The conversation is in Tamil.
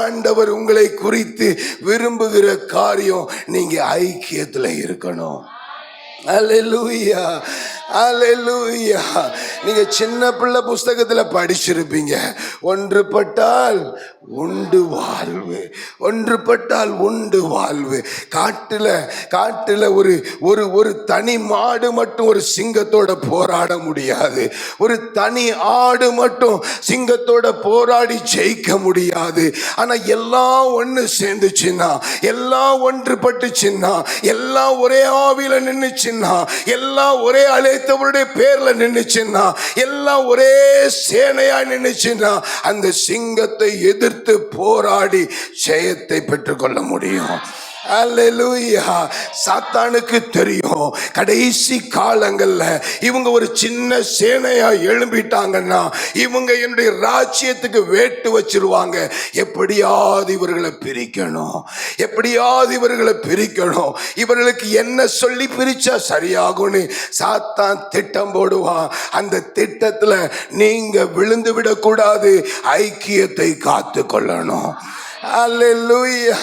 ஆண்டவர் உங்களை குறித்து விரும்புகிற காரியம் நீங்க ஐக்கியத்துல இருக்கணும். அல்லேலூயா, அல்லேலூயா. நீங்க சின்ன பிள்ளை புஸ்தகத்துல படிச்சிருப்பீங்க, ஒன்றுபட்டால் உண்டு வாழ்வு, ஒன்றுபட்டால் உண்டு வாழ்வு. காட்டுல ஒரு தனி மாடு மட்டும் ஒரு சிங்கத்தோட போராட முடியாது. ஒரு தனி ஆடு மட்டும் சிங்கத்தோட போராடி ஜெயிக்க முடியாது. ஆனா எல்லாம் ஒண்ணு சேர்ந்துச்சுன்னா, எல்லாம் ஒன்றுபட்டுச்சுன்னா, எல்லாம் ஒரே ஆவியில நின்னுச்சுன்னா, எல்லாம் ஒரே அழைத்தவருடைய பேர்ல நின்னுச்சுன்னா, எல்லாம் ஒரே சேனையா நின்னுச்சுன்னா, அந்த சிங்கத்தை எதிர்த்து போராடி ஜெயத்தை பெற்றுக்கொள்ள முடியும். அல்லேலூயா. சாத்தானுக்கு தெரியும், கடைசி காலங்கள்ல இவங்க ஒரு சின்ன சேனையா எழும்பிட்டாங்கன்னா இவங்க என்னுடைய ராஜ்யத்துக்கு வேட்டு வச்சிருவாங்க. எப்படியாவது இவர்களை பிரிக்கணும், எப்படியாவது இவர்களை பிரிக்கணும். இவர்களுக்கு என்ன சொல்லி பிரிச்சா சரியாகும்னு சாத்தான் திட்டம் போடுவான். அந்த திட்டத்துல நீங்க விழுந்து விடக்கூடாது, ஐக்கியத்தை காத்து கொள்ளணும். அல்லேலூயா.